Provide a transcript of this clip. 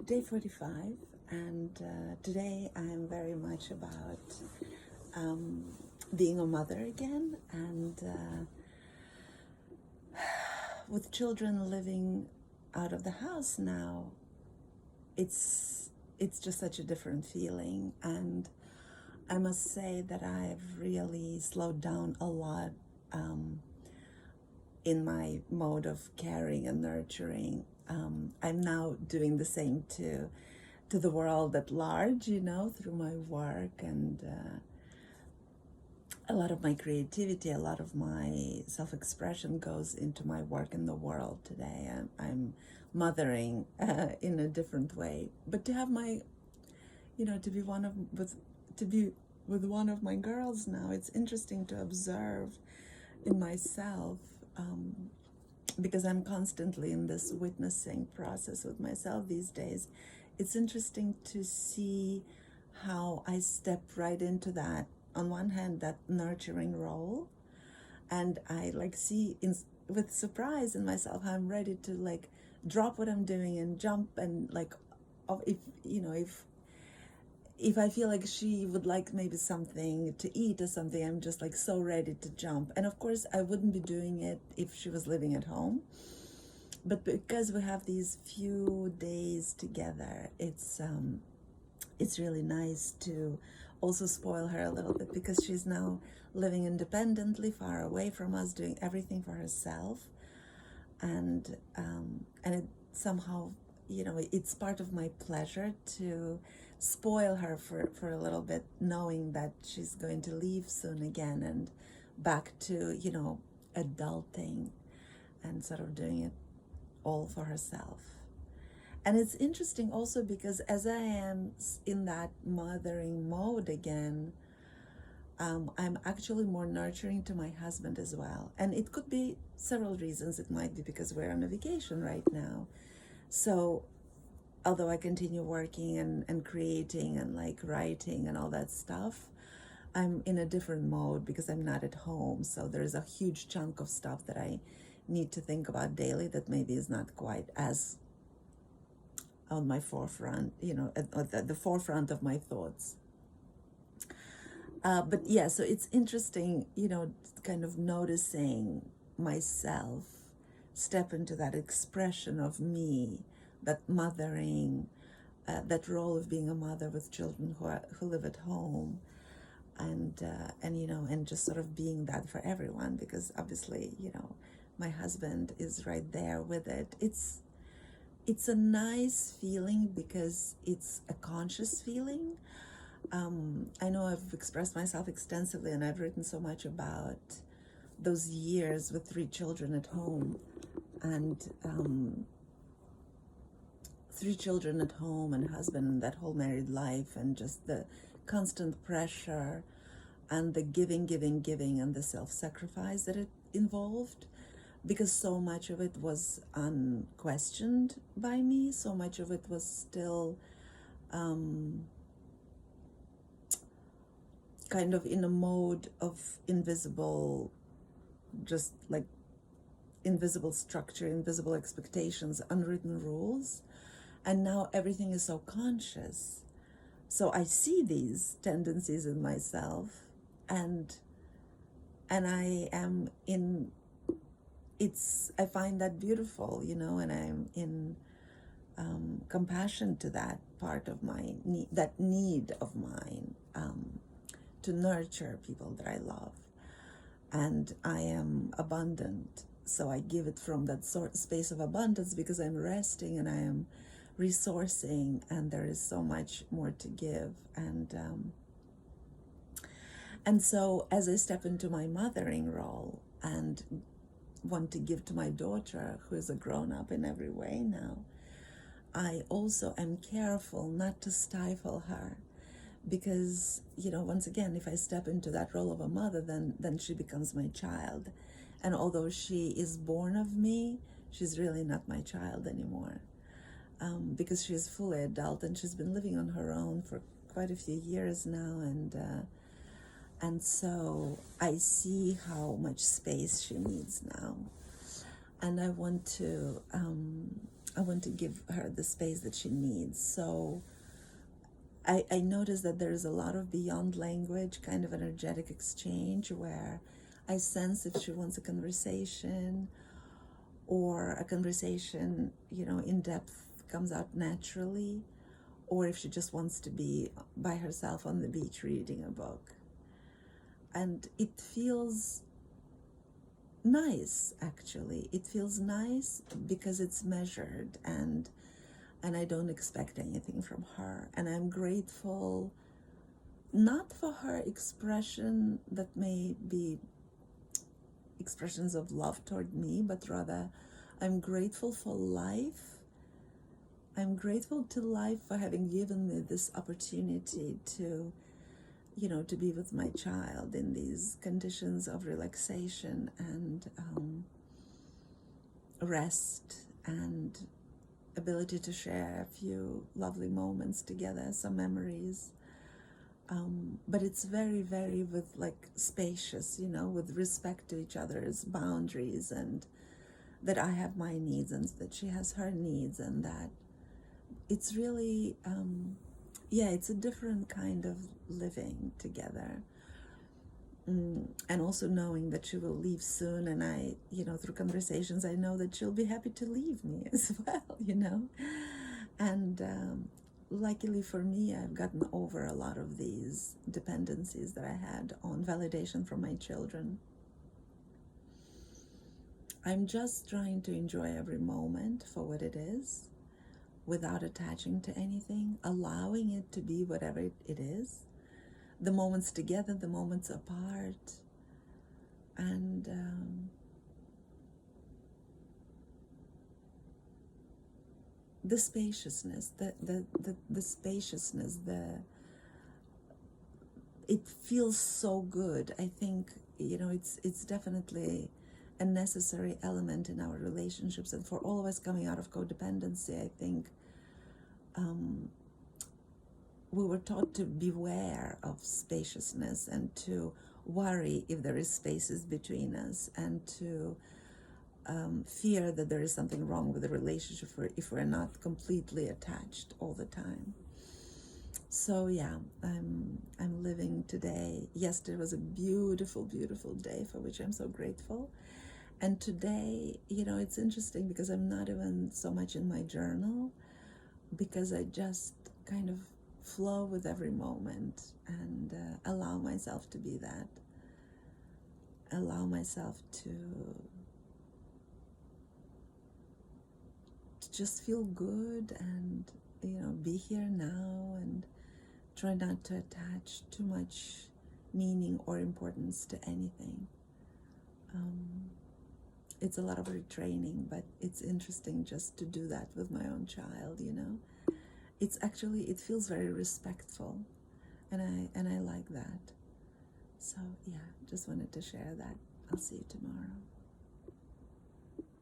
Day 45, and today I am very much about being a mother again, and with children living out of the house now, it's just such a different feeling, and I must say that I've really slowed down a lot in my mode of caring and nurturing. I'm now doing the same to the world at large, through my work, and a lot of my creativity, a lot of my self-expression goes into my work in the world today. I'm mothering in a different way, but to have my, to be with one of my girls now, it's interesting to observe in myself. Because I'm constantly in this witnessing process with myself these days, it's interesting to see how I step right into that, on one hand, that nurturing role, and I see with surprise in myself how I'm ready to drop what I'm doing and jump, and if I feel like she would like maybe something to eat or something, I'm just so ready to jump. And of course, I wouldn't be doing it if she was living at home. But because we have these few days together, it's really nice to also spoil her a little bit, because she's now living independently, far away from us, doing everything for herself. And it somehow, it's part of my pleasure to spoil her for a little bit, knowing that she's going to leave soon again and back to, adulting and sort of doing it all for herself. And it's interesting also because as I am in that mothering mode again, I'm actually more nurturing to my husband as well. And it could be several reasons. It might be because we're on a vacation right now. So although I continue working and creating and writing and all that stuff, I'm in a different mode because I'm not at home. So there's a huge chunk of stuff that I need to think about daily that maybe is not quite as on my forefront, at the forefront of my thoughts. But yeah, so it's interesting, kind of noticing myself step into that expression of me, that mothering, that role of being a mother with children who live at home, and just sort of being that for everyone, because obviously, my husband is right there with it. It's a nice feeling because it's a conscious feeling. I know I've expressed myself extensively and I've written so much about those years with 3 children at home, and 3 children at home and husband and that whole married life, and just the constant pressure and the giving and the self-sacrifice that it involved, because so much of it was unquestioned by me. So much of it was still kind of in a mode of invisible, just invisible structure, invisible expectations, unwritten rules. And now everything is so conscious. So I see these tendencies in myself, and I am in, I find that beautiful, and I'm in compassion to that part of my need, that need of mine, to nurture people that I love. And I am abundant, so I give it from that space of abundance, because I'm resting and I am resourcing, and there is so much more to give. And so as I step into my mothering role and want to give to my daughter, who is a grown-up in every way now, I also am careful not to stifle her, because, once again, if I step into that role of a mother, then she becomes my child. And although she is born of me, she's really not my child anymore, because she's fully adult and she's been living on her own for quite a few years now. And so I see how much space she needs now. And I want to I want to give her the space that she needs. So I notice that there's a lot of beyond language kind of energetic exchange where I sense if she wants a conversation, or a conversation, in depth comes out naturally, or if she just wants to be by herself on the beach reading a book. And it feels nice, actually. It feels nice because it's measured, and I don't expect anything from her. And I'm grateful not for her expression that may be expressions of love toward me, but rather I'm grateful for life. I'm grateful to life for having given me this opportunity to, to be with my child in these conditions of relaxation and rest and ability to share a few lovely moments together, some memories. But it's very, very with spacious, with respect to each other's boundaries, and that I have my needs and that she has her needs, and that it's really, it's a different kind of living together. And also knowing that she will leave soon, and I, through conversations, I know that she'll be happy to leave me as well, And luckily for me, I've gotten over a lot of these dependencies that I had on validation from my children. I'm just trying to enjoy every moment for what it is, without attaching to anything, allowing it to be whatever it is. The moments together, the moments apart, and the spaciousness, the spaciousness, it feels so good. I think, it's definitely a necessary element in our relationships, and for all of us coming out of codependency, I think we were taught to beware of spaciousness and to worry if there is spaces between us, and to fear that there is something wrong with the relationship if we're not completely attached all the time. So yeah, I'm living today. Yesterday was a beautiful, beautiful day for which I'm so grateful. And today, it's interesting because I'm not even so much in my journal, because I just kind of flow with every moment and allow myself to be that. Allow myself to just feel good and, be here now, and try not to attach too much meaning or importance to anything. It's a lot of retraining, but it's interesting just to do that with my own child, It's actually, it feels very respectful, and I like that. So yeah, just wanted to share that. I'll see you tomorrow.